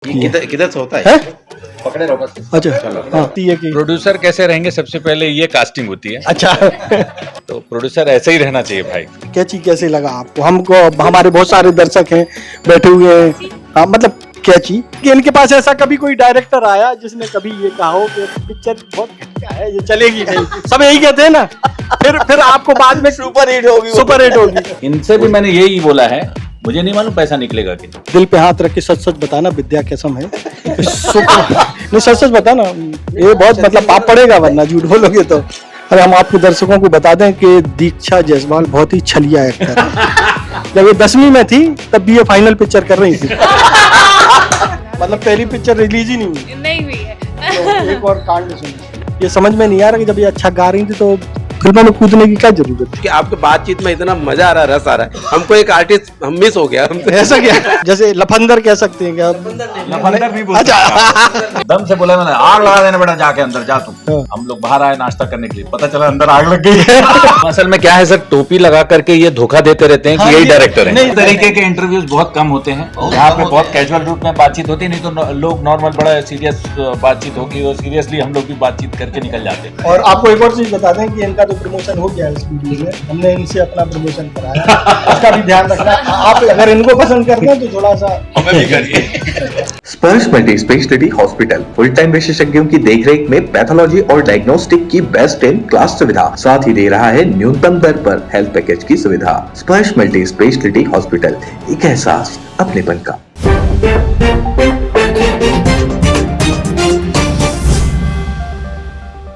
ये किधर से होता है? पकड़े रहो बस। अच्छा हाँ ये कि प्रोड्यूसर कैसे रहेंगे, सबसे पहले ये कास्टिंग होती है। अच्छा तो प्रोड्यूसर ऐसे ही रहना चाहिए भाई। कैची कैसे लगा आपको? हमको हमारे बहुत सारे दर्शक हैं बैठे हुए हैं, हाँ मतलब कैची कि इनके पास ऐसा कभी कोई डायरेक्टर आया जिसने कभी ये कहा हो कि पिक्चर बहुत घटिया है, ये चलेगी नहीं? सब यही कहते हैं ना, फिर आपको बाद में सुपर हिट होगी। इनसे भी मैंने यही बोला है, मुझे नहीं मालूम पैसा निकलेगा कि दिल पे हाथ रख के सच सच बताना, विद्या कसम है नहीं सच सच बताना, ये बहुत मतलब पाप पड़ेगा वरना झूठ बोलोगे तो। अरे हम आपके दर्शकों को बता दें कि दीक्षा जायसवाल बहुत ही छलिया एक्टर है। जब ये 10वीं में थी तब भी ये फाइनल पिक्चर कर रही थी मतलब पहली पिक्चर रिलीज ही नहीं हुई है। तो एक और कांड सुनिए। ये समझ में नहीं आ रहा कि जब ये अच्छा गा रही थी तो फिल्मों में कूदने की क्या जरूरत थी? कि आपके बातचीत में इतना मजा आ रहा है, रस आ रहा है, हमको एक आर्टिस्ट हम मिस हो गया। ऐसा क्या? जैसे लफंदर कह सकते हैं क्या? लफंदर भी बोल अच्छा दम से बोला मैंने, आग लगा देना बेटा, जाके अंदर जा तुम। हाँ। हम लोग बाहर आए नाश्ता करने के लिए, पता चला अंदर आग लग गई। असल में क्या है सर, टोपी लगा करके ये धोखा देते रहते हैं कि यही डायरेक्टर है। इस तरीके के इंटरव्यूज बहुत कम होते हैं, यहाँ पे बहुत कैजुअल रूप में बातचीत होती है, नहीं तो लोग नॉर्मल बड़ा सीरियस बातचीत होगी और सीरियसली हम लोग भी बातचीत करके निकल जाते हैं। और आपको एक और चीज बता दें कि इनका तो प्रमोशन हो गया है इस वीडियो में, हमने इनसे अपना प्रमोशन कराया, इसका भी ध्यान रखना। आप अगर इनको पसंद करते हैं तो थोड़ा सा हमें भी करिए। स्पर्श multi speciality hospital full time विशेषज्ञों की देखरेख में पैथोलॉजी और डायग्नोस्टिक की बेस्ट इन क्लास सुविधा, साथ ही दे रहा है न्यूनतम दर पर हेल्थ पैकेज की सुविधा। स्पर्श मल्टी स्पेशलिटी हॉस्पिटल, एक एहसास अपनेपन का।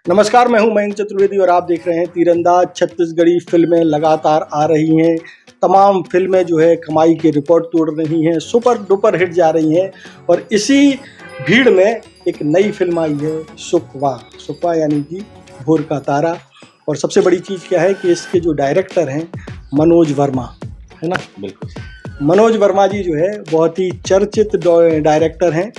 नमस्कार, मैं हूं मयंक चतुर्वेदी और आप देख रहे हैं तीरंदाज। छत्तीसगढ़ी फिल्में लगातार आ रही हैं, तमाम फिल्में जो है कमाई के रिकॉर्ड तोड़ रही हैं, सुपर डुपर हिट जा रही हैं। और इसी भीड़ में एक नई फिल्म आई है, सुकवा यानी कि भोर का तारा। और सबसे बड़ी चीज़ क्या है कि इसके जो डायरेक्टर हैं मनोज वर्मा, है ना? बिल्कुल। मनोज वर्मा जी जो है बहुत ही चर्चित डायरेक्टर हैं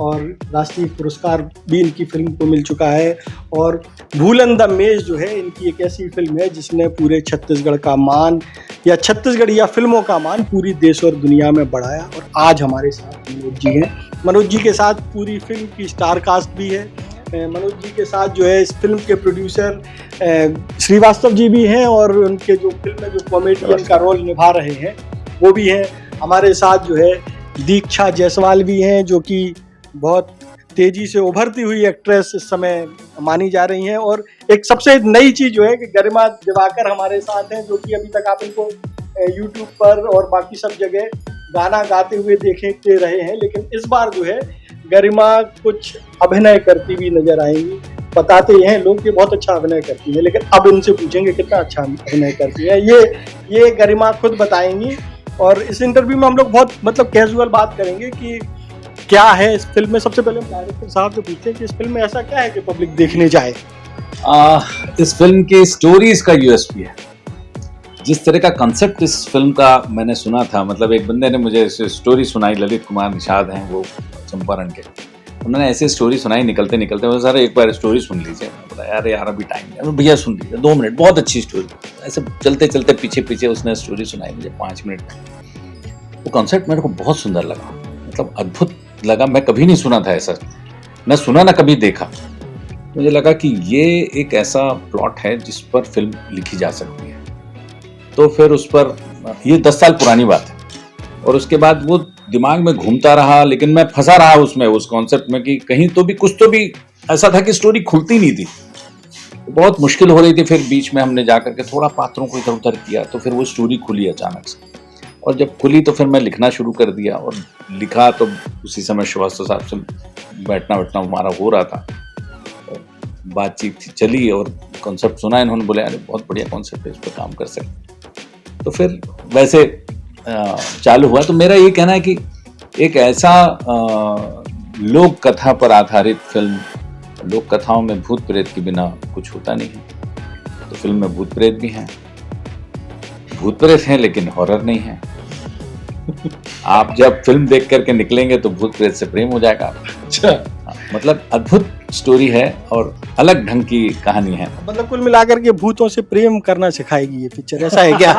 और राष्ट्रीय पुरस्कार भी इनकी फिल्म को मिल चुका है। और भूलन द मेज जो है इनकी एक ऐसी फिल्म है जिसने पूरे छत्तीसगढ़ का मान या छत्तीसगढ़िया फिल्मों का मान पूरी देश और दुनिया में बढ़ाया। और आज हमारे साथ मनोज जी हैं। मनोज जी के साथ पूरी फिल्म की स्टार कास्ट भी है। मनोज जी के साथ जो है इस फिल्म के प्रोड्यूसर श्रीवास्तव जी भी हैं और उनके जो फिल्म में जो कॉमेडियन का रोल निभा रहे हैं वो भी हैं। हमारे साथ जो है दीक्षा जायसवाल भी हैं जो कि बहुत तेजी से उभरती हुई एक्ट्रेस इस समय मानी जा रही हैं। और एक सबसे नई चीज़ जो है कि गरिमा दिवाकर हमारे साथ हैं, जो कि अभी तक आप इनको यूट्यूब पर और बाकी सब जगह गाना गाते हुए देखते रहे हैं, लेकिन इस बार जो है गरिमा कुछ अभिनय करती भी नजर आएंगी। बताते हैं लोग कि बहुत अच्छा अभिनय करती है, लेकिन अब इनसे पूछेंगे कितना अच्छा अभिनय करती है, ये गरिमा खुद बताएंगी। और इस इंटरव्यू में हम लोग बहुत मतलब कैजुअल बात करेंगे कि क्या है इस फिल्म में। सबसे पहले हम डायरेक्टर साहब से पूछते हैं कि इस फिल्म में ऐसा क्या है कि पब्लिक देखने जाए। इस फिल्म की स्टोरी इसका यूएसपी है। जिस तरह का कंसेप्ट इस फिल्म का मैंने सुना था, मतलब एक बंदे ने मुझे स्टोरी सुनाई, ललित कुमार निषाद हैं वो चंपारण के, उन्होंने ऐसी स्टोरी सुनाई निकलते निकलते मुझे, सर एक बार स्टोरी सुन लीजिए। मैं बोला यार अभी टाइम है। भैया सुन लीजिए 2 मिनट, बहुत अच्छी स्टोरी। ऐसे चलते चलते पीछे पीछे उसने स्टोरी सुनाई मुझे 5 मिनट में। वो कॉन्सेप्ट मेरे को बहुत सुंदर लगा, मतलब अद्भुत लगा। मैं कभी नहीं सुना था ऐसा, न सुना ना कभी देखा। मुझे लगा कि ये एक ऐसा प्लॉट है जिस पर फिल्म लिखी जा सकती है। तो फिर उस पर, ये 10 साल पुरानी बात है, और उसके बाद वो दिमाग में घूमता रहा, लेकिन मैं फंसा रहा उसमें, उस कॉन्सेप्ट में कि कहीं तो भी कुछ तो भी ऐसा था कि स्टोरी खुलती नहीं थी, बहुत मुश्किल हो रही थी। फिर बीच में हमने जा करके थोड़ा पात्रों को इधर उधर किया, तो फिर वो स्टोरी खुली अचानक से। और जब खुली तो फिर मैं लिखना शुरू कर दिया और लिखा। तो उसी समय श्रीवास्तव साहब से बैठना हमारा हो रहा था, बातचीत चली और कॉन्सेप्ट सुना इन्होंने, बोले अरे बहुत बढ़िया कॉन्सेप्ट है, इस पर काम कर सकते। तो फिर वैसे चालू हुआ। तो मेरा ये कहना है कि एक ऐसा लोक कथा पर आधारित फिल्म, लोक कथाओं में भूत प्रेत के बिना कुछ होता नहीं है। तो फिल्म में भूत प्रेत भी हैं, भूत प्रेत हैं लेकिन हॉरर नहीं है। आप जब फिल्म देख करके निकलेंगे तो भूत प्रेत से प्रेम हो जाएगा। अच्छा, मतलब अद्भुत स्टोरी है और अलग ढंग की कहानी है। मतलब कुल मिलाकर के भूतों से प्रेम करना सिखाएगी ये पिक्चर, ऐसा है क्या?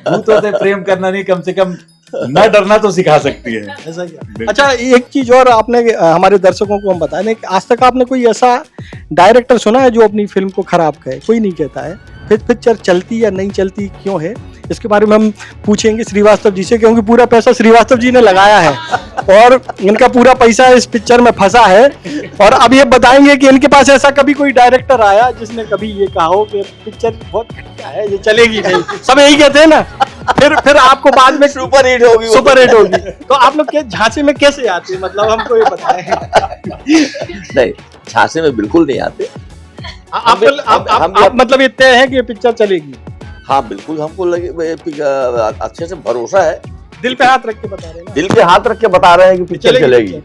भूतों से प्रेम करना नहीं, कम से कम न डरना तो सिखा सकती है। ऐसा क्या? अच्छा, एक चीज और आपने हमारे दर्शकों को हम बताएं कि आज तक आपने कोई ऐसा डायरेक्टर सुना है जो अपनी फिल्म को खराब कहे? कोई नहीं कहता है। फिर पिक्चर चलती या नहीं चलती क्यों है, इसके बारे में हम पूछेंगे श्रीवास्तव जी से, क्योंकि पूरा पैसा श्रीवास्तव जी ने लगाया है और इनका पूरा पैसा इस पिक्चर में फंसा है। और अब ये बताएंगे कि इनके पास ऐसा कभी कोई डायरेक्टर आया जिसने कभी ये कहा हो कि पिक्चर बहुत घटिया है, ये चलेगी नहीं। सब यही कहते हैं ना, फिर आपको बाद में सुपर हिट होगी। तो आप लोग झांसे में कैसे आते हैं, मतलब हमको ये बताएं। नहीं, झांसे में बिल्कुल नहीं आते। आप मतलब ये तय है कि ये पिक्चर चलेगी? हाँ बिल्कुल, हमको लगे अच्छे से भरोसा है। दिल पे हाथ रख के बता रहे हैं ना? दिल पे हाथ रख के बता रहे हैं कि पिक्चर चलेगी।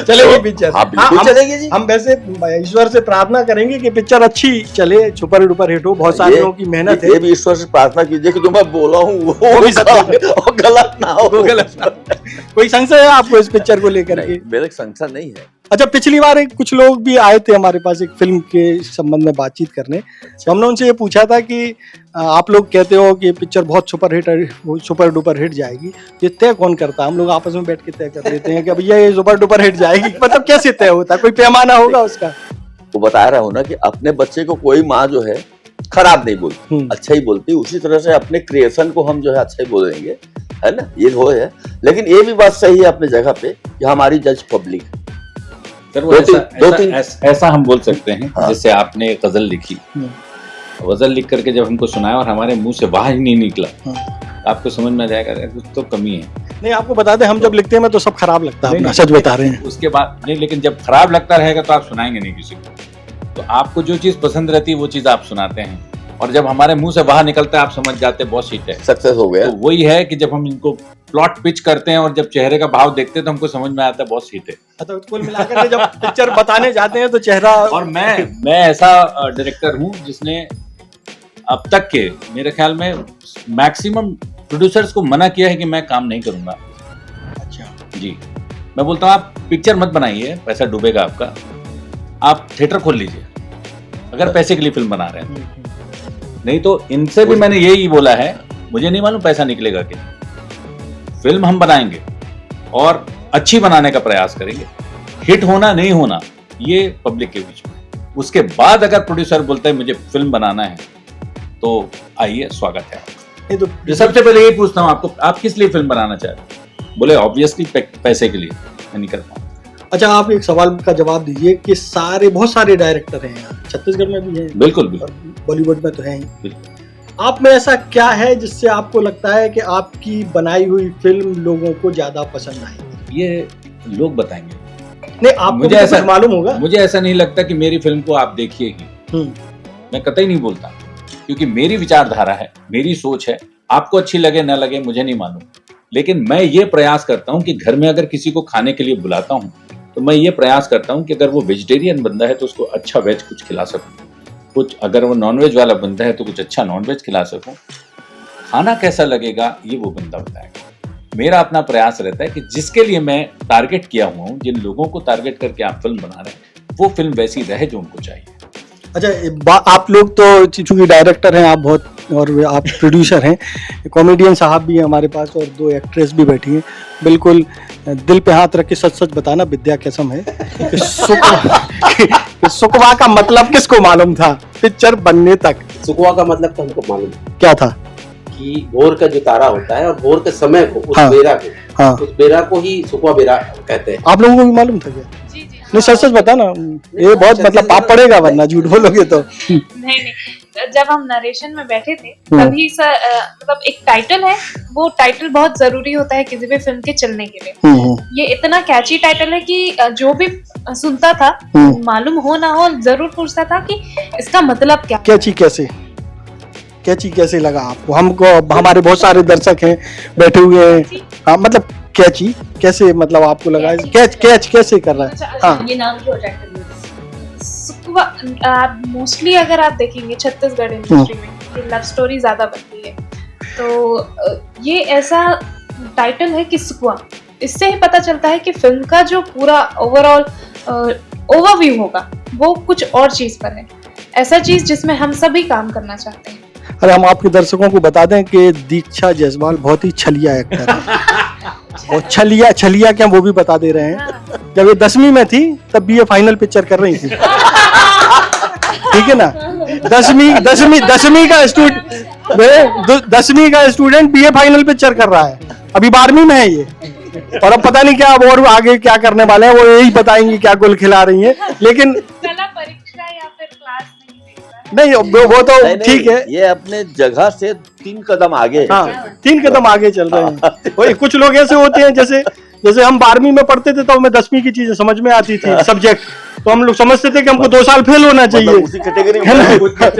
चलेगी पिक्चर। हाँ बिल्कुल चलेगी जी। हम वैसे ईश्वर से प्रार्थना करेंगे कि पिक्चर अच्छी चले, सुपर डुपर हिट हो। बहुत सारे लोगों की मेहनत है। ये भी ईश्वर से प्रार्थना कीजिए कि जो मैं बोला हूँ वो भी गलत ना हो। कोई संशय है आपको इस पिक्चर को लेकर के? मेरे संशय नहीं है। अच्छा, पिछली बार कुछ लोग भी आए थे हमारे पास एक फिल्म के संबंध में बातचीत करने, तो हमने उनसे ये पूछा था कि आप लोग कहते हो कि पिक्चर बहुत सुपर डुपर हिट जाएगी, ये तय कौन करता है? हम लोग आपस में बैठ के तय कर लेते हैं कि भैया ये सुपर डुपर हिट जाएगी, मतलब कैसे तय होता है? कोई पैमाना होगा उसका? वो बता रहा हूँ ना कि अपने बच्चे को कोई माँ जो है खराब नहीं बोलती, अच्छा ही बोलती। उसी तरह से अपने क्रिएशन को हम जो है अच्छा ही बोलेंगे, है ना, ये हो है। लेकिन ये भी बात सही है अपने जगह पे कि हमारी जज पब्लिक है। सर वो ऐसा हम बोल सकते हैं। हाँ। जैसे आपने गजल लिखी, गजल लिख करके जब हमको सुनाया और हमारे मुंह से बाहर ही नहीं निकला, आपको समझ में आ जाएगा कुछ तो कमी है। नहीं, आपको बता दें, हम जब लिखते हैं तो सब खराब लगता है, सच बता रहे हैं। उसके बाद नहीं, लेकिन जब खराब लगता रहेगा तो आप सुनाएंगे नहीं किसी को। तो आपको जो चीज पसंद रहती है वो चीज आप सुनाते हैं, और जब हमारे मुंह से बाहर निकलता है आप समझ जाते हैं बहुत हिट है, सक्सेस हो गया। तो वही है कि जब हम इनको प्लॉट पिच करते हैं और जब चेहरे का भाव देखते हैं तो हमको समझ में आता है बहुत हिट है। तो कुल मिलाकर जब पिक्चर बताने जाते हैं तो चेहरा। और मैं ऐसा डायरेक्टर हूँ जिसने अब तक के मेरे ख्याल में मैक्सिमम प्रोड्यूसर्स को मना किया है कि मैं काम नहीं करूंगा। अच्छा जी, मैं बोलता हूँ आप पिक्चर मत बनाइए, पैसा डूबेगा आपका। आप थिएटर खोल लीजिए अगर पैसे के लिए फिल्म बना रहे हैं। नहीं तो इनसे भी मैंने यही बोला है, मुझे नहीं मालूम पैसा निकलेगा कि फिल्म हम बनाएंगे और अच्छी बनाने का प्रयास करेंगे। हिट होना नहीं होना ये पब्लिक के बीच में। उसके बाद अगर प्रोड्यूसर बोलता है मुझे फिल्म बनाना है तो आइए, स्वागत है। ये तो सबसे पहले यही पूछता हूँ आपको, आप किस लिए फिल्म बनाना चाहते हैं? बोले ऑब्वियसली पैसे के लिए। मैं नहीं कर पाऊँ। अच्छा, आप एक सवाल का जवाब दीजिए कि बहुत सारे डायरेक्टर हैं यहाँ, छत्तीसगढ़ में भी हैं, बिल्कुल, बॉलीवुड में तो हैं ही। आप में ऐसा क्या है जिससे आपको लगता है कि आपकी बनाई हुई फिल्म लोगों को ज्यादा पसंद आएगी? ये लोग बताएंगे। नहीं, आपको मुझे ऐसा मालूम होगा। मुझे ऐसा नहीं लगता कि मेरी फिल्म को आप देखिए ही। मैं कतई नहीं बोलता, क्योंकि मेरी विचारधारा है, मेरी सोच है। आपको अच्छी लगे ना लगे मुझे नहीं मालूम, लेकिन मैं ये प्रयास करता हूँ कि घर में अगर किसी को खाने के लिए बुलाता हूँ तो मैं ये प्रयास करता हूँ कि अगर वो वेजिटेरियन बंदा है तो उसको अच्छा वेज कुछ खिला सकूँ, कुछ अगर वो नॉनवेज वाला बंदा है तो कुछ अच्छा नॉनवेज खिला सकूँ। खाना कैसा लगेगा ये वो बंदा बताएगा। मेरा अपना प्रयास रहता है कि जिसके लिए मैं टारगेट किया हुआ हूँ, जिन लोगों को टारगेट करके आप फिल्म बना रहे हैं, वो फिल्म वैसी रहे जो उनको चाहिए। अच्छा, आप लोग तो चूंकि डायरेक्टर हैं आप बहुत, और आप प्रोड्यूसर हैं, कॉमेडियन साहब भी हैं हमारे पास और 2 एक्ट्रेस भी बैठी हैं। बिल्कुल दिल पे हाथ रख के सच सच बताना, विद्या कसम है कि सुकवा का मतलब किसको मालूम था पिक्चर बनने तक? सुकवा का मतलब तो हमको मालूम क्या था कि भोर का जो तारा होता है और भोर के समय को, उस बेरा को, उस बेरा को ही सुकवा बेरा कहते हैं। आप लोगों को भी मालूम था क्या? नहीं, सच सच बता ना, ये बहुत मतलब पाप पड़ेगा वरना झूठ बोलोगे तो। नहीं, जब हम नरेशन में बैठे थे तभी मतलब एक टाइटल है, वो टाइटल बहुत जरूरी होता है किसी भी फिल्म के चलने के लिए। ये इतना कैची टाइटल है कि जो भी सुनता था मालूम हो ना हो जरूर पूछता था कि इसका मतलब क्या। कैची कैसे लगा आपको? हमको, हमारे बहुत सारे दर्शक हैं बैठे हुए हैं। हाँ, मतलब कैची कैसे, मतलब आपको लगा कैच कैसे कर रहा है? हाँ, ये नाम क्यों अटैक कर मोस्टली अगर आप देखेंगे छत्तीसगढ़ इंडस्ट्री में लव स्टोरी ज्यादा बनती है, तो ये ऐसा टाइटल है कि सुकवा, इससे ही पता चलता है कि फिल्म का जो पूरा ओवरऑल ओवरव्यू होगा वो कुछ और चीज पर है, ऐसा चीज जिसमें हम सभी काम करना चाहते हैं। अरे हम आपके दर्शकों को बता दें कि दीक्षा जायसवाल बहुत ही छलिया एक्टर है और छलिया क्या वो भी बता दे रहे हैं। जब ये 10वीं में थी तब BA फाइनल पिक्चर कर रही थी, ठीक है ना। 10वीं का स्टूडेंट BA फाइनल पिक्चर कर रहा है, अभी 12वीं में है ये, और अब पता नहीं क्या अब और आगे क्या करने वाले हैं, वो यही बताएंगे क्या गुल खिला रही हैं। लेकिन कला परीक्षा या फिर क्लास नहीं देख रहा है। नहीं वो तो ठीक है, ये अपने जगह से 3 कदम आगे। हाँ 3 कदम आगे चल रहे हैं। वही कुछ लोग ऐसे होते हैं जैसे हम 12वीं में पढ़ते थे तो हमें 10वीं की चीजें समझ में आती थी सब्जेक्ट, तो हम लोग समझते थे कि हमको 2 साल फेल होना चाहिए, उसी कैटेगरी में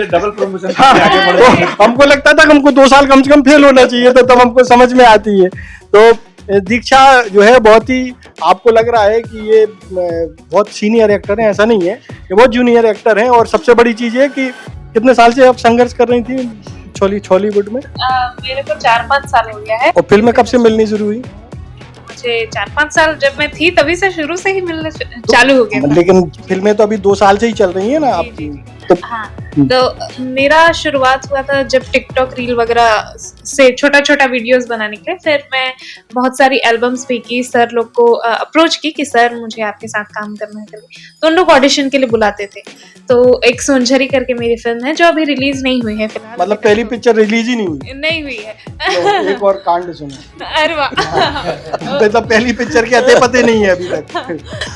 डबल प्रमोशन हाँ, तो हमको लगता था कि हमको 2 साल कम से कम फेल होना चाहिए, तो तब हमको समझ में आती है। तो दीक्षा जो है बहुत ही, आपको लग रहा है कि ये बहुत सीनियर एक्टर है, ऐसा नहीं है, ये बहुत जूनियर एक्टर हैं। और सबसे बड़ी चीज है कि कितने साल से आप संघर्ष कर रही थी छॉलीवुड में? मेरे को 4-5 साल हो गया है। और फिल्में कब से मिलनी शुरू हुई? मुझे 4-5 साल जब मैं थी तभी से शुरू से ही मिलना चालू हो गया। लेकिन फिल्में तो अभी 2 साल से ही चल रही है ना आपकी। हाँ, तो मेरा शुरुआत हुआ था जब टिकटॉक रील वगैरह से छोटा छोटा वीडियोस बनाने के लिए। फिर मैं बहुत सारी एल्बम्स भी की, सर लोग को अप्रोच की कि सर मुझे आपके साथ काम करना है करके, तो उन लोग ऑडिशन के लिए बुलाते थे। तो एक सोनझरी करके मेरी फिल्म है जो अभी रिलीज नहीं हुई है फिलहाल। मतलब पहली पिक्चर रिलीज ही नहीं हुई है। तो एक और कांड सुनो। अरे वाह। मतलब पहली पिक्चर के अते पते नहीं है अभी तक।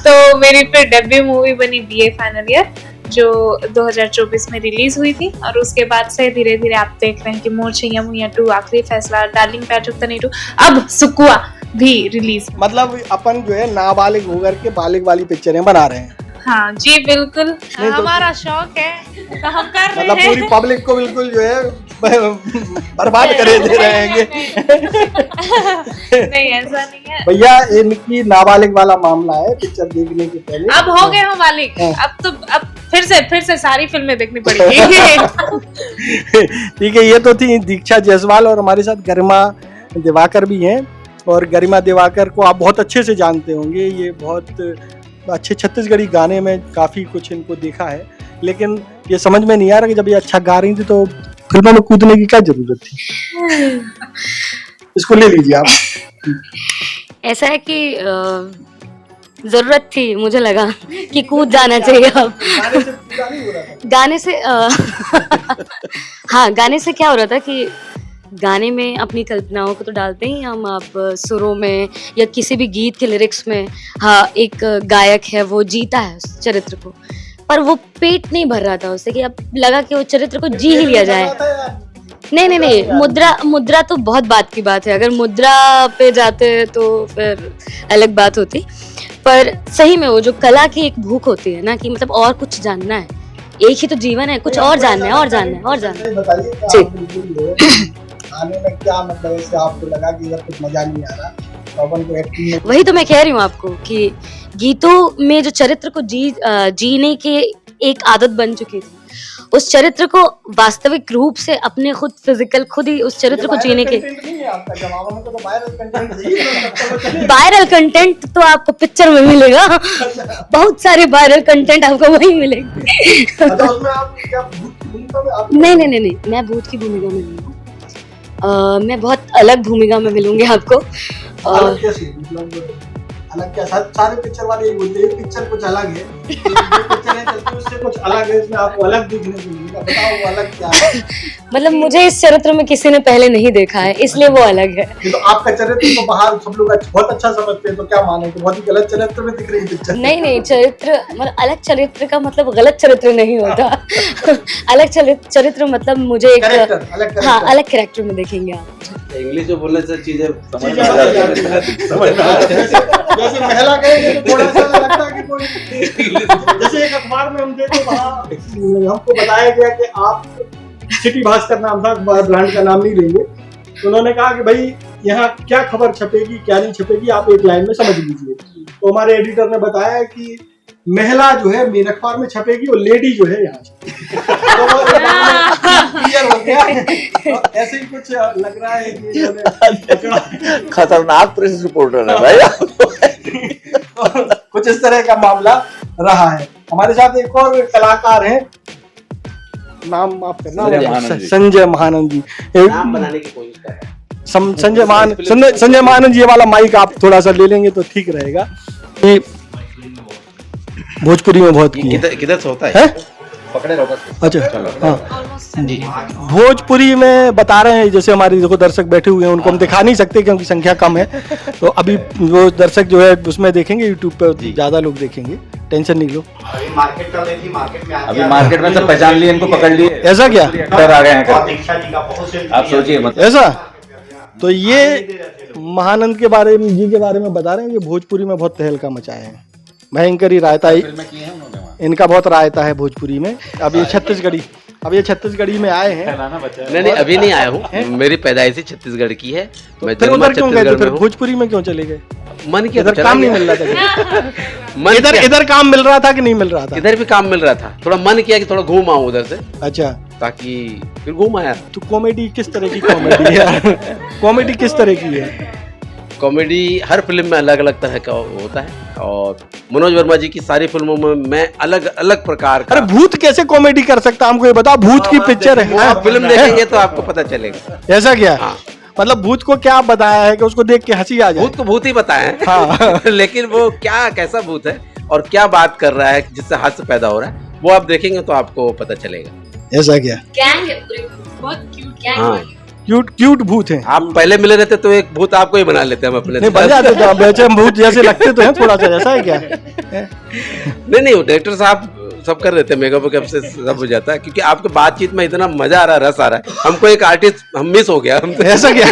तो मेरी फिर डेब्यू मूवी बनी BA फाइनल ईयर, जो 2024 में रिलीज हुई थी। और उसके बाद से धीरे धीरे आप देख रहे हैं कि मोर छैया मुइया 2, आखिरी फैसला, डार्लिंग प्यार चुकता नहीं 2, अब सुकुआ भी रिलीज। मतलब अपन जो है नाबालिग होकर के बालिग वाली पिक्चरें बना रहे हैं। हाँ जी बिल्कुल, तो हमारा शौक है तो हम कर रहे मतलब हैं। पूरी पब्लिक को बिल्कुल जो है बर्बाद करे दे रहे हैं। नहीं ऐसा नहीं है भैया, इनकी नाबालिग वाला मामला है पिक्चर देखने के पहले। अब हो गए हम मालिक, अब फिर से सारी फिल्में देखनी पड़ेगी। ठीक है, ये तो थी दीक्षा जायसवाल और हमारे साथ गरिमा दिवाकर भी हैं। और गरिमा दिवाकर को आप बहुत अच्छे से जानते होंगे, ये बहुत अच्छे छत्तीसगढ़ी गाने में काफ़ी कुछ इनको देखा है, लेकिन ये समझ में नहीं आ रहा कि जब ये अच्छा गा रही थी तो फिल्मों में कूदने की क्या जरूरत थी। इसको ले लीजिए आप। ऐसा है कि जरूरत थी, मुझे लगा कि कूद जाना चाहिए अब। गाने से हाँ, गाने से क्या हो रहा था कि गाने में अपनी कल्पनाओं को तो डालते ही हम, आप सुरों में या किसी भी गीत के लिरिक्स में। हाँ, एक गायक है वो जीता है उस चरित्र को, पर वो पेट नहीं भर रहा था उससे, कि अब लगा कि वो चरित्र को जी ही लिया जाए। नहीं, मुद्रा तो बहुत बात की बात है, अगर मुद्रा पे जाते तो फिर अलग बात होती। पर सही में वो जो कला की एक भूख होती है ना, कि मतलब और कुछ जानना है, एक ही तो जीवन है, कुछ और जानना है और जानना है और जानना है। जी, आने में क्या मतलब इससे आपको लगा कि इधर कुछ मजा नहीं आ रहा, तो अपन को एक्टिंग में। वही तो मैं कह रही हूँ आपको कि गीतों में जो चरित्र को जीने की एक आदत बन चुकी थी, उस चरित्र को वास्तविक रूप से अपने खुद ही उस चरित्र को जीने के। वायरल कंटेंट तो आपको पिक्चर में मिलेगा, बहुत सारे वायरल कंटेंट आपको वहीं मिलेंगे। नहीं, मैं भूत की भूमिका में नहीं हूँ, मैं बहुत अलग भूमिका में मिलूंगी आपको। अलग क्या, सारे पिक्चर वाले यही बोलते हैं पिक्चर कुछ अलग है, पिक्चर है चलती उससे कुछ अलग है, इसमें आपको अलग दिखने को मिलेगा। बताओ वो अलग क्या है? मतलब मुझे इस चरित्र में किसी ने पहले नहीं देखा है, इसलिए वो अलग है। तो आपका चरित्र तो बाहर सब लोग बहुत अच्छा समझते हैं, तो क्या माने कि बहुत ही गलत चरित्र में दिख रही है पिक्चर? नहीं, चरित्र मतलब अलग चरित्र का मतलब गलत चरित्र नहीं होता। अलग चरित्र मतलब मुझे एक हाँ अलग कैरेक्टर में देखेंगे आप। इंग्लिश में बोलने से चीजें समझ जैसे महिला कहेंगे तो थोड़ा सा लगता है कि कोई, जैसे एक अखबार में हम देखे वहाँ हमको बताया गया कि आप सिटी भास्कर नाम था, ब्रांड का नाम नहीं लेंगे, तो उन्होंने कहा कि भाई यहाँ क्या खबर छपेगी क्या नहीं छपेगी आप एक लाइन में समझ लीजिए। तो हमारे एडिटर ने बताया कि महिला जो है मेन अखबार में छपेगी और लेडी जो है यहाँ तो क्लियर हो गया। तो ऐसे ही कुछ लग रहा है कि खतरनाक प्रेस रिपोर्टर है भाई। तो कुछ इस तरह का मामला रहा है। हमारे साथ एक और कलाकार हैं, नाम माफ करना, संजय महानंद जी। संजय महानंद जी। नाम बनाने की कोशिश कर रहा है। संजय महानंद जी, ये वाला माइक आप थोड़ा सा ले लेंगे तो ठीक रहेगा। ये भोजपुरी में बहुत की है। किधर से होता है? पकड़े रहो बस। अच्छा, हाँ, भोजपुरी में बता रहे हैं, जैसे हमारे देखो दर्शक बैठे हुए हैं, उनको हम दिखा नहीं सकते क्योंकि संख्या कम है, तो अभी वो दर्शक जो है उसमें देखेंगे, यूट्यूब पे ज्यादा लोग देखेंगे, टेंशन नहीं लो। अभी मार्केट चल रही थी, मार्केट में अभी मार्केट में सब पहचान लिए, इनको पकड़ लिए। ऐसा क्या? डर आ गए हैं करके। आप सोचिए मतलब। ऐसा तो ये महानंद के बारे में, जी के बारे में बता रहे हैं कि भोजपुरी में बहुत तहलका मचाए हैं, भयंकर ही रायता इनका बहुत रायता है भोजपुरी में। अब ये छत्तीसगढ़ी में आए हैं। नहीं अभी नहीं आया हूँ, मेरी पैदाइश छत्तीसगढ़ की है। तो फिर उधर क्यों गए? फिर भोजपुरी में क्यों चले गए? मन किया, इधर काम नहीं मिल रहा था? इधर काम मिल रहा था कि नहीं मिल रहा था? इधर भी काम मिल रहा था, थोड़ा मन किया कि थोड़ा घूम आऊं उधर से। अच्छा, ताकि फिर घूम आया। तो कॉमेडी किस तरह की कॉमेडी है? कॉमेडी किस तरह की है? कॉमेडी हर फिल्म में अलग अलग तरह का होता है, और मनोज वर्मा जी की सारी फिल्मों में मैं अलग अलग प्रकार का। अरे भूत कैसे कॉमेडी कर सकता, हमको ये बता। भूत की पिक्चर है, आप फिल्म देखेंगे तो आपको पता चलेगा। ऐसा क्या? हाँ। मतलब भूत को क्या बताया है कि उसको देख के हंसी आ जाए? भूत को भूत ही बताया है। हाँ। लेकिन वो क्या, कैसा भूत है और क्या बात कर रहा है जिससे हास्य पैदा हो रहा है, वो आप देखेंगे तो आपको पता चलेगा। ऐसा क्या? गैंग है पूरी, बहुत क्यूट गैंग हाँ। है। क्यूट भूत है। आप पहले मिले रहते तो एक भूत आपको ही बना लेते हम अपने। नहीं बन जाते तो बेचे हम भूत जैसे लगते तो हैं थोड़ा सा, ऐसा है क्या? नहीं डायरेक्टर साहब सब कर रहे थे, मेकअप से सब हो जाता है, क्योंकि आपके बातचीत में इतना मजा आ रहा है, रस आ रहा है। हमको एक आर्टिस्ट हम मिस हो गया हमसे। ऐसा क्या?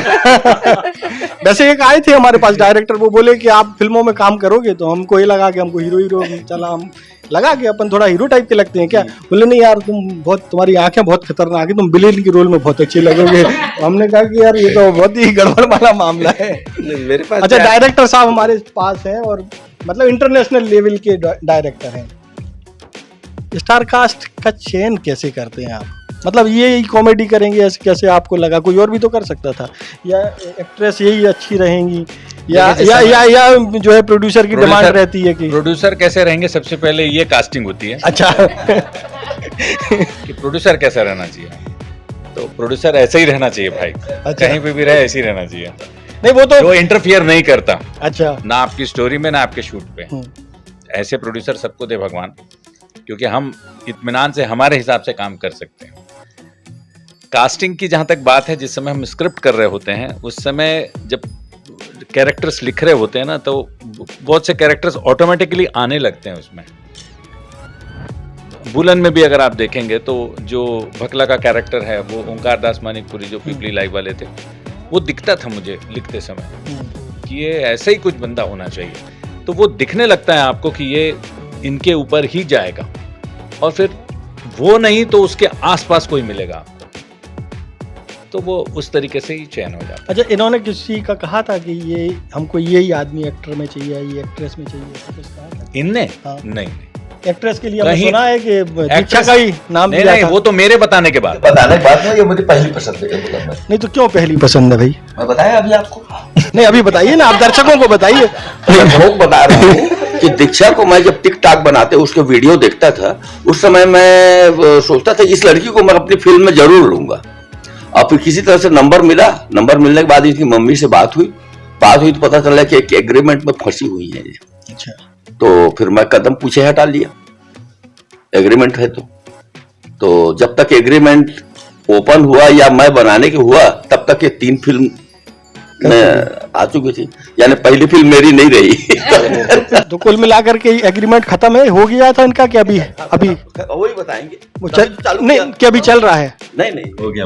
वैसे एक आए थे हमारे पास डायरेक्टर, वो बोले कि आप फिल्मों में काम करोगे, तो हमको ये लगा कि हमको हीरो चला, हम लगा कि अपन थोड़ा हीरो टाइप के लगते हैं क्या? बोले नहीं यार, तुम्हारी आंखें बहुत खतरनाक है, तुम विलेन के रोल में बहुत अच्छे लगोगे। हमने कहा कि यार ये तो बहुत ही गड़बड़ वाला मामला है। मेरे पास अच्छा, डायरेक्टर साहब हमारे पास है, और मतलब इंटरनेशनल लेवल के डायरेक्टर हैं। स्टार कास्ट का चयन कैसे करते हैं आप? मतलब ये कॉमेडी करेंगे ऐसे कैसे आपको लगा? कोई और भी तो कर सकता था, या एक्ट्रेस यही अच्छी रहेंगी, या जो है प्रोड्यूसर की डिमांड रहती है कि प्रोड्यूसर कैसे रहेंगे? सबसे पहले ये कास्टिंग होती है। अच्छा। कि प्रोड्यूसर कैसा रहना चाहिए, तो प्रोड्यूसर ऐसे ही रहना चाहिए भाई। अच्छा। कहीं पे भी रहे ऐसे ही रहना चाहिए, नहीं वो तो जो इंटरफियर नहीं करता। अच्छा। ना आपकी स्टोरी में ना आपके शूट पे। ऐसे प्रोड्यूसर सबको दे भगवान, क्योंकि हम इत्मीनान से हमारे हिसाब से काम कर सकते हैं। कास्टिंग की जहां तक बात है, जिस समय हम स्क्रिप्ट कर रहे होते हैं, उस समय जब कैरेक्टर्स लिख रहे होते हैं ना, तो बहुत से कैरेक्टर्स ऑटोमेटिकली आने लगते हैं उसमें। बुलन में भी अगर आप देखेंगे तो जो भकला का कैरेक्टर है, वो ओंकार दास मानिकपुरी जो पीपली लाइव वाले थे, वो दिखता था मुझे लिखते समय कि ये ऐसा ही कुछ बंदा होना चाहिए। तो वो दिखने लगता है आपको कि ये इनके ऊपर ही जाएगा, और फिर वो नहीं तो उसके आसपास कोई मिलेगा आपको, तो वो उस तरीके से ही चयन हो जाता है। अच्छा, इन्होंने किसी का कहा था कि ये हमको यही आदमी एक्टर में चाहिए, ये एक्ट्रेस में चाहिए, ऐसा कुछ कहा था? इनने? हाँ। नहीं। एक्ट्रेस के लिए हमने सुना है कि दीक्षा का ही नाम नहीं, दिया नहीं, था। वो तो मेरे बताने के बाद। ये मुझे पहली पसंद है बुलन में। नहीं तो क्यों पहली पसंद है भाई? मैं बताया अभी आपको। नहीं अभी बताइए ना, आप दर्शकों को बताइए। मैं बता रहा हूँ कि दीक्षा को मैं जब टिक टाक बनाते उसके वीडियो देखता था, उस समय मैं सोचता था इस लड़की को मैं अपनी फिल्म में जरूर लूंगा। और फिर किसी तरह से नंबर मिला, नंबर मिलने के बाद इसकी मम्मी से बात हुई तो पता चला कि एक एग्रीमेंट में फंसी हुई है। अच्छा। तो फिर मैं कदम पीछे हटा लिया, एग्रीमेंट है तो जब तक एग्रीमेंट ओपन हुआ या मैं बनाने के हुआ, तब तक ये 3 फिल्म में आ चुकी थी, यानी पहली फिल्म मेरी नहीं रही। तो कुल मिलाकर के एग्रीमेंट खत्म है, हो गया था इनका कि अभी वही बताएंगे वो नहीं कि अभी चल रहा है? नहीं हो गया,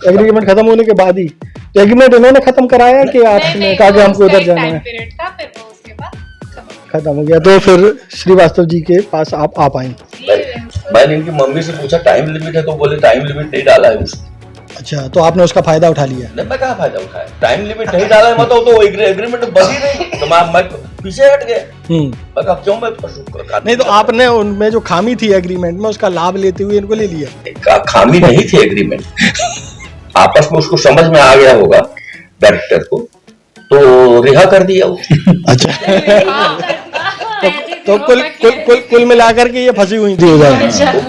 एग्रीमेंट खत्म होने के बाद ही एग्रीमेंट इन्होंने खत्म कराया कि आपने कहा कि हमको उधर जाना है? खत्म हो गया तो फिर श्रीवास्तव जी के पास आप आ पाए? मैंने इनकी मम्मी से पूछा टाइम लिमिट है, तो बोले टाइम लिमिट नहीं डाला है उसने। अच्छा, तो आपने उसका फायदा उठा लिया? नहीं, मैं कहाँ फायदा उठाया, टाइम लिमिट नहीं डाला है, मतलब तो एग्रीमेंट बन ही नहीं, तो मैं पीछे हट गया। मैं कहा क्यों मैं नहीं, तो आपने उनमें जो खामी थी एग्रीमेंट में, उसका लाभ लेते हुए इनको ले लिया? खामी नहीं थी एग्रीमेंट, आपस में उसको समझ में आ गया होगा डायरेक्टर को, तो रिहा कर दिया वो। अच्छा। तो कुल मिलाकर के ये फंसी हुई थी उधर।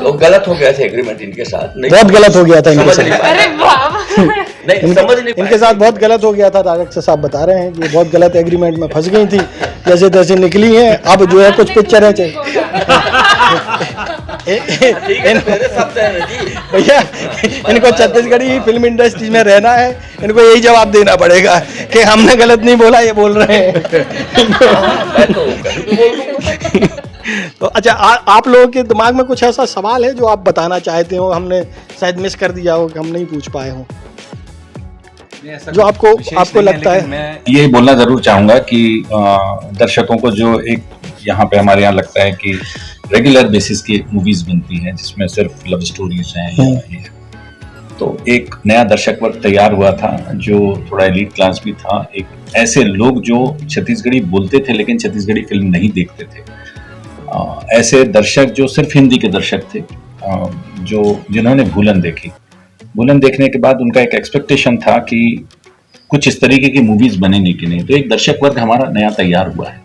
वो गलत हो गया था एग्रीमेंट इनके साथ, नहीं बहुत गलत हो गया था इनके समझ नहीं साथ। पाए। अरे वाह नहीं समझ नहीं इनके साथ बहुत गलत हो गया था। डायरेक्टर साहब बता रहे हैं कि बहुत गलत एग्रीमेंट में फंस गई थी, जैसे तैसे निकली हैं। अब जो है कुछ पिक्चरें मेरे शब्द हैं जी। भैया इनको छत्तीसगढ़ी फिल्म इंडस्ट्री में रहना है, इनको यही जवाब देना पड़ेगा कि हमने गलत नहीं बोला, ये बोल रहे हैं। मैं तो कहीं भी बोल दूं। तो अच्छा, आप लोगों के दिमाग में कुछ ऐसा सवाल है जो आप बताना चाहते हो, हमने शायद मिस कर दिया हो, कि हम नहीं पूछ पाए हो, जो आपको लगता है? मैं ये बोलना जरूर चाहूंगा कि दर्शकों को जो एक यहाँ पे हमारे यहाँ लगता है कि रेगुलर बेसिस की मूवीज बनती हैं जिसमें सिर्फ लव स्टोरीज हैं या ये, तो एक नया दर्शक वर्ग तैयार हुआ था जो थोड़ा एलीट क्लास भी था। एक ऐसे लोग जो छत्तीसगढ़ी बोलते थे लेकिन छत्तीसगढ़ी फिल्म नहीं देखते थे, ऐसे दर्शक जो सिर्फ हिंदी के दर्शक थे, जिन्होंने भूलन देखी। भूलन देखने के बाद उनका एक एक्सपेक्टेशन था कि कुछ इस तरीके की मूवीज बनेंगी कि नहीं, तो एक दर्शक वर्ग हमारा नया तैयार हुआ है।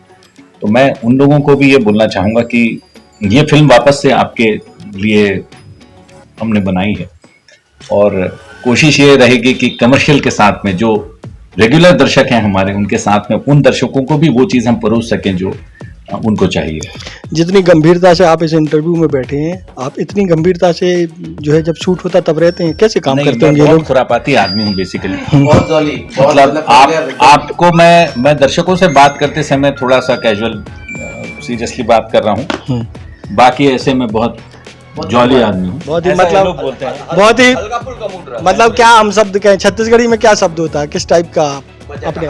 तो मैं उन लोगों को भी ये बोलना चाहूंगा कि ये फिल्म वापस से आपके लिए हमने बनाई है और कोशिश ये रहेगी कि कमर्शियल के साथ में जो रेगुलर दर्शक हैं हमारे, उनके साथ में उन दर्शकों को भी वो चीज हम परोस सकें जो उनको चाहिए। जितनी गंभीरता से आप इस इंटरव्यू में बैठे हैं, आप इतनी गंभीरता से जो है जब शूट होता तब रहते हैं, कैसे काम करते हैं ये लोग? खुरापाती आदमी हूँ बेसिकली। बहुत जॉली, मतलब आपको मैं दर्शकों से बात करते समय थोड़ा सा कैजुअल सीरियसली बात कर रहा हूँ, बाकी ऐसे में बहुत जॉली आदमी हूँ। बहुत ही मतलब बहुत ही मतलब क्या हम शब्द कहें, छत्तीसगढ़ी में क्या शब्द होता है, किस टाइप का अपने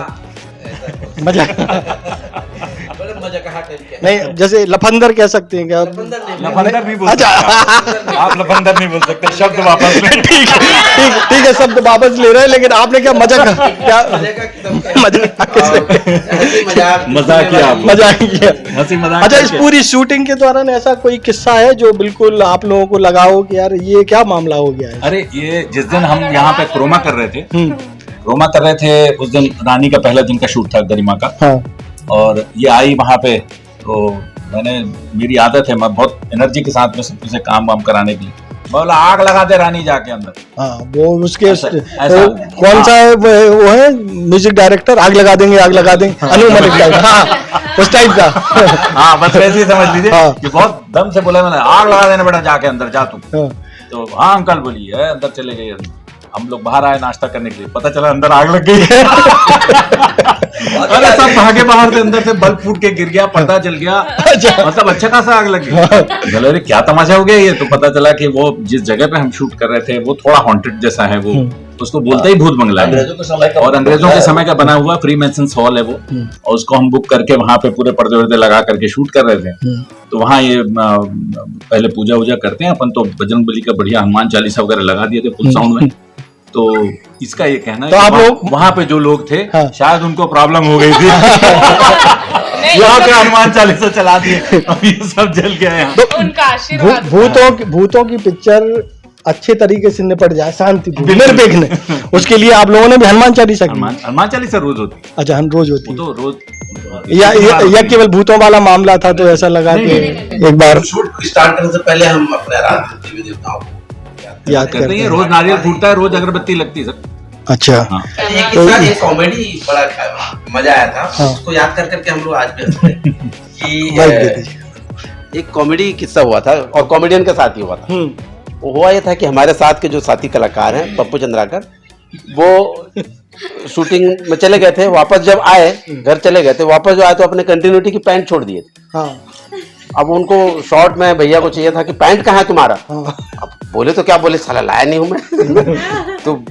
नहीं, जैसे लफंदर कह सकते हैं क्या? लफंदर नहीं बोल अच्छा सकते आप लफंदर नहीं बोल सकते, शब्द वापस ले। ठीक है, शब्द वापस ले रहे हैं, लेकिन आपने क्या मजाक क्या मजाक किया? हंसी मजाक। अच्छा, इस पूरी शूटिंग के दौरान ऐसा कोई किस्सा है जो बिल्कुल आप लोगों को लगा हो कि यार ये क्या मामला हो गया है? अरे ये जिस दिन हम यहाँ पे क्रोमा कर रहे थे उस दिन रानी का पहला दिन का शूट था, गरिमा का। हाँ। और ये आई वहां पे, तो मेरी आदत है, मैं बहुत एनर्जी के साथ में सब से काम वाम कराने के लिए बोला आग लगा दे रानी जाके अंदर। हाँ, वो उसके ऐसा, कौन सा है वो है म्यूजिक डायरेक्टर, आग लगा देंगे अनु मलिक टाइप, हाँ उस टाइप का। हाँ बस वैसे ही समझ लीजिए। हाँ। कि बहुत दम से बोला मैंने आग लगा देना बेटा जाके अंदर जा तू। हाँ। तो हाँ अंकल बोलिए, अंदर चले गए। हम लोग बाहर आए नाश्ता करने के लिए, पता चला अंदर आग लग गई। अरे सब भागे बाहर से, अंदर से बल्ब फूट के गिर गया, पर्दा जल गया, मतलब अच्छा खासा आग लग गई। अरे क्या तमाशा हो गया ये? तो पता चला कि वो जिस जगह पे हम शूट कर रहे थे वो थोड़ा हॉन्टेड जैसा है, वो उसको बोलते ही भूत बंगला है, और अंग्रेजों के समय का बना हुआ फ्री मेंशंस हॉल है वो, और उसको हम बुक करके वहां पे पूरे पर्दे वर्दे लगा करके शूट कर रहे थे। तो वहाँ ये पहले पूजा वूजा करते हैं अपन, तो बजरंगबली का बढ़िया हनुमान चालीसा वगैरह लगा दिए थे फुल साउंड में। तो इसका ये कहना है तो आप लोग वहां पे जो लोग थे, हाँ। शायद उनको प्रॉब्लम हो गई थी। यहाँ पे हनुमान चालीसा चला दिए, अब ये सब जल गया यहाँ। तो उनका आशीर्वाद। भूतों की पिक्चर अच्छे तरीके से निपट जाए शांतिपूर्ण निर्विघ्न, उसके लिए आप लोगों ने भी हनुमान चालीसा की? हनुमान चालीसा रोज होती है। अच्छा, रोज होती है तो रोज या केवल भूतों वाला मामला था तो ऐसा लगा कि एक बार शूट स्टार्ट करने से पहले हम अपने आराधना देवी देवताओं को याद करते हैं। रोज नारियल फूटता है, रोज अगरबत्ती लगती है सर। अच्छा, हाँ। एक कॉमेडी बड़ा मजा आया था, हाँ। उसको याद कर करके हम लोग आज भी हंसते हैं कि एक कॉमेडी किस्सा हुआ था और कॉमेडियन के साथ ही हुआ था। वो हुआ ये था कि हमारे साथ के जो साथी कलाकार हैं पप्पू चंद्राकर, वो शूटिंग में चले गए थे, वापस जब आए घर चले गए थे, वापस जो आए तो अपने कंटिन्यूटी की पैंट छोड़ दिए थे। हाँ। अब उनको शॉर्ट में भैया को चाहिए था कि पैंट कहाँ है तुम्हारा? हाँ। अब बोले तो क्या बोले, साला लाया नहीं हूं मैं। तो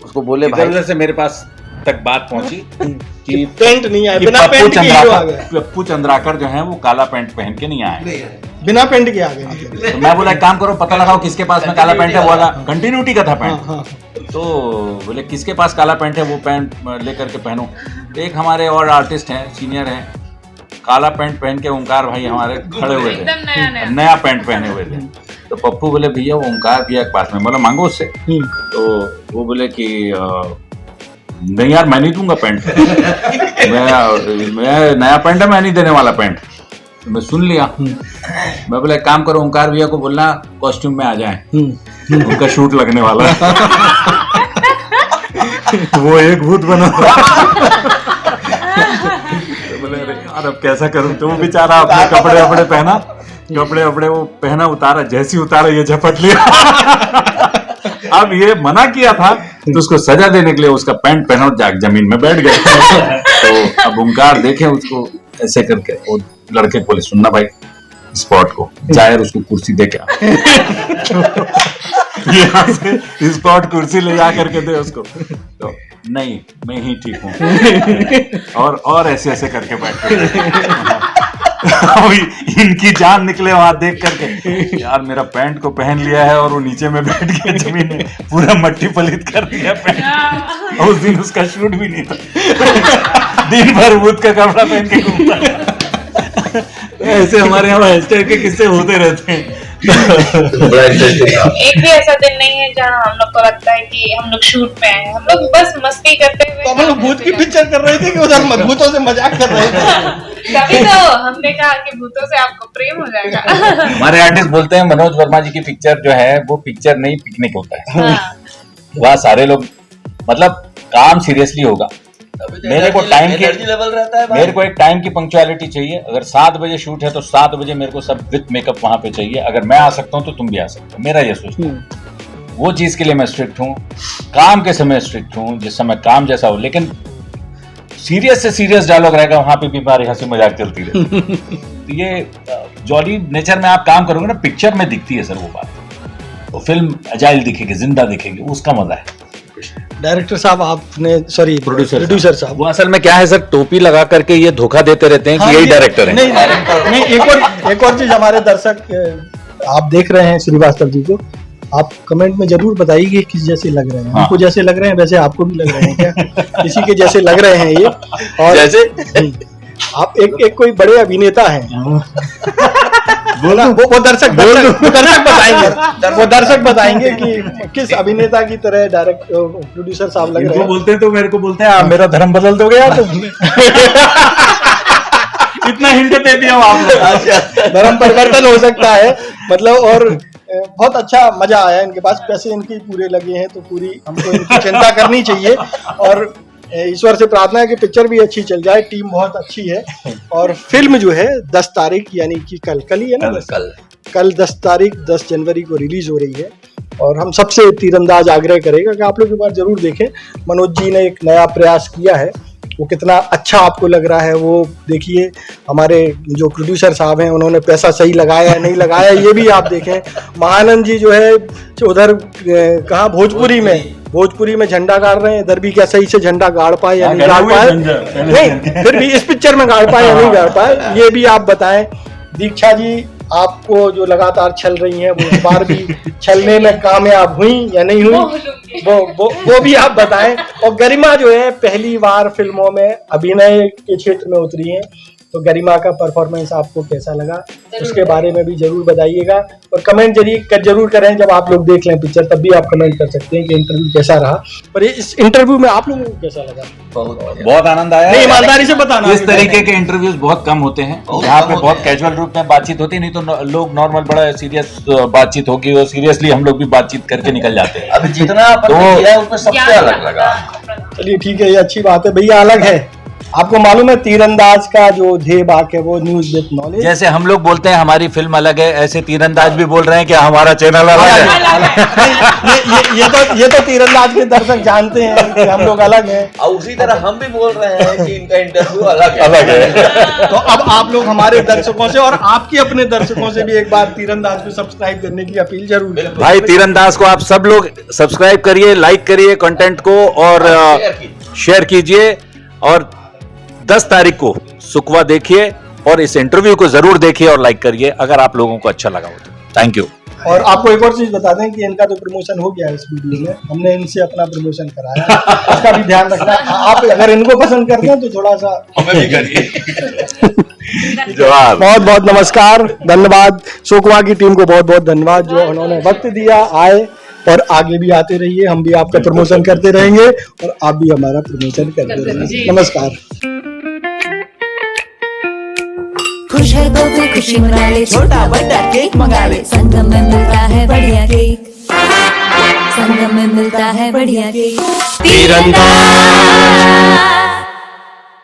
उसको बोले भाई से मेरे पास तक बात पहुंची कि पैंट नहीं आया, बिना पैंट के ही आ गए। पप्पू चंद्राकर जो है वो काला पैंट पहन के नहीं आए, बिना पैंट के आ गए। तो मैं बोला एक काम करो, पता लगाओ किसके पास में काला पैंट है। बोला कंटिन्यूटी का था पैंट। हाँ। तो बोले किसके पास काला पैंट है वो पैंट लेकर के पहनो। एक हमारे और आर्टिस्ट हैं, सीनियर हैं, काला पैंट पहन के ओंकार भाई हमारे खड़े हुए थे, एकदम नया पैंट पहने हुए थे। तो पप्पू बोले भैया वो ओंकार भैया के पास में, बोला मांगो उससे। तो वो बोले कि नहीं यार मैं नहीं दूंगा पैंट। मैं नया पैंट है, मैं नहीं देने वाला पैंट। तो मैं सुन लिया। मैं बोला एक काम करो, ओंकार भैया को बोलना कॉस्ट्यूम में आ जाएं, उनका शूट लगने वाला है। वो एक भूत बना था। तो बोले अरे यार अब कैसा करूं, तो वो बेचारा अपने कपड़े वपड़े वो पहना, उतारा, जैसी उतारा ये झपट लिया। अब ये मना किया था तो उसको सजा देने के लिए उसका पैंट पहना और जाके जमीन में बैठ गए। तो अब ओंकार देखे उसको ऐसे करके, वो लड़के बोले सुनना भाई स्पॉट को जाए उसको कुर्सी दे क्या, यहाँ से स्पॉट कुर्सी ले जा करके दे उसको। तो नहीं मैं ही ठीक हूँ, और ऐसे ऐसे करके बैठे। अभी इनकी जान निकले वहां देख करके, यार मेरा पैंट को पहन लिया है और वो नीचे में बैठ गया जमीन में, पूरा मट्टी पलित कर दिया पैंट। और उस दिन उसका शूट भी नहीं था, दिन भर भूत का कपड़ा पहन के घूमता। ऐसे हमारे यहाँ हैशटैग के किस्से होते रहते हैं। एक भी ऐसा दिन नहीं है जहाँ हम लोग को लगता है कि हम लोग शूट पे आए हैं। हम लोग बस मस्ती करते हुए, तो हम लोग भूत की पिक्चर कर रहे थे कि उधर भूतों से मजाक कर रहे थे। तभी तो हमने कहा कि भूतों से आपको प्रेम हो जाएगा। हमारे आर्टिस्ट बोलते हैं मनोज वर्मा जी की पिक्चर जो है वो पिक्चर नहीं पिकनिक होता है। वहाँ सारे लोग मतलब काम सीरियसली होगा। मेरे को टाइम की लेवल रहता है, मेरे को एक टाइम की पंक्चुअलिटी चाहिए। अगर 7 बजे शूट है तो 7 बजे मेरे को सब विथ मेकअप वहां पे चाहिए। अगर मैं आ सकता हूँ तो तुम भी आ सकते हो, मेरा ये सोचना है। वो चीज के लिए मैं स्ट्रिक्ट हूँ, काम के समय स्ट्रिक्ट हूँ, जिस समय काम जैसा हो। लेकिन सीरियस से सीरियस डायलॉग रहेगा वहां पे भी हमारी हंसी मजाक चलती रहेगी। तो ये जॉली नेचर में आप काम करोगे ना, पिक्चर में दिखती है सर वो बात। तो फिल्म अजाइल दिखेगी, जिंदा दिखेगी, उसका मजा है। डायरेक्टर साहब आपने, सॉरी प्रोड्यूसर साहब, वो असल में क्या है सर, टोपी लगा करके ये धोखा देते रहते हैं कि यही डायरेक्टर है। नहीं, एक और चीज हमारे दर्शक आप देख रहे हैं श्रीवास्तव जी को, आप कमेंट में जरूर बताइए कि किस जैसे लग रहे हैं। हमको जैसे लग रहे हैं वैसे आपको भी लग रहे हैं क्या? किसी के जैसे लग रहे हैं ये? और जैसे आप एक कोई बड़े अभिनेता हैं, वो दर्शक बताएंगे, वो दर्शक बताएंगे कि किस अभिनेता की तरह प्रोड्यूसर साहब लग रहे हैं। बोलते हैं तो मेरे को बोलते हैं आप मेरा धर्म बदल दोगे यार तुमने। इतना हिंट दे दिया आप लोग। धर्म परिवर्तन हो सकता है मतलब। और बहुत अच्छा मजा आया इनके पास, पैसे इनके पूरे लगे हैं तो पूरी हमको इनकी चिंता करनी चाहिए। और ईश्वर से प्रार्थना है कि पिक्चर भी अच्छी चल जाए, टीम बहुत अच्छी है। और फिल्म जो है 10 तारीख यानी कि कल ही है ना, कल 10 तारीख 10 जनवरी को रिलीज हो रही है। और हम सबसे तीरंदाज आग्रह करेगा कि आप लोग एक बार जरूर देखें। मनोज जी ने एक नया प्रयास किया है, वो कितना अच्छा आपको लग रहा है वो देखिए। हमारे जो प्रोड्यूसर साहब हैं उन्होंने पैसा सही लगाया है नहीं लगाया ये भी आप देखें। महानंद जी जो है उधर कहाँ भोजपुरी में झंडा गाड़ रहे हैं, इधर भी क्या सही से झंडा गाड़ पाए या नहीं गाड़ पाए, नहीं फिर भी इस पिक्चर में गाड़ पाए या नहीं गाड़ पाए ये भी आप बताएं। दीक्षा जी आपको जो लगातार छल रही हैं वो इस बार भी छलने में कामयाब हुई या नहीं हुई, वो भी आप बताएं। और गरिमा जो है पहली बार फिल्मों में अभिनय के क्षेत्र में उतरी हैं, तो गरिमा का परफॉर्मेंस आपको कैसा लगा उसके बारे में भी जरूर बताइएगा। और कमेंट जरूर करें, जब आप लोग देख लें पिक्चर तब भी आप कमेंट कर सकते हैं कि इंटरव्यू कैसा रहा। पर इस इंटरव्यू में आप लोगों को कैसा लगा? बहुत आनंद आया। नहीं, ईमानदारी से बताना। इस तरीके के इंटरव्यूज बहुत कम होते हैं, यहाँ पे बहुत कैजुअल रूप में बातचीत होती है। नहीं तो लोग नॉर्मल बड़ा सीरियस बातचीत होगी और सीरियसली हम लोग भी बातचीत करके निकल जाते हैं। अभी जितना किया उसमें सबसे अलग लगा। चलिए ठीक है, ये अच्छी बात है भैया, अलग है। आपको मालूम है तीरंदाज का जो ध्येय वाक्य है वो न्यूज विद नॉलेज। जैसे हम लोग बोलते हैं हमारी फिल्म अलग है, ऐसे तीरंदाज भी बोल रहे हैं कि हमारा चैनल अलग है। ये तो तीरंदाज के दर्शक जानते हैं कि हम लोग अलग हैं। और उसी तरह हम भी बोल रहे हैं कि इनका इंटरव्यू अलग है। तो अब आप लोग हमारे दर्शकों से और आपके अपने दर्शकों से भी एक बार तीरंदाज को सब्सक्राइब करने की अपील जरूर करें। भाई तीरंदाज को आप सब लोग सब्सक्राइब करिए, लाइक करिए कंटेंट को और शेयर कीजिए। और 10 तारीख को सुकवा देखिए और इस इंटरव्यू को जरूर देखिए और लाइक करिए अगर आप लोगों को अच्छा लगा हो तो। Thank you. और आपको एक और चीज बता दें कि इनका तो प्रमोशन हो गया है इस वीडियो में, हमने इनसे अपना प्रमोशन कराया, उसका भी ध्यान रखना। आप अगर इनको पसंद करते हैं तो थोड़ा सा हमें भी करिए। बहुत बहुत नमस्कार, धन्यवाद। सुकवा की टीम को बहुत बहुत धन्यवाद जो उन्होंने वक्त दिया, आए और आगे भी आते रहिए। हम भी आपका प्रमोशन करते रहेंगे और आप भी हमारा प्रमोशन करते रहेंगे। नमस्कार। खुश है तो फिर खुशी मना ले, छोटा बड़ा केक मंगा ले। संगम में मिलता है बढ़िया केक, संगम में मिलता है बढ़िया केक। तीरंदाज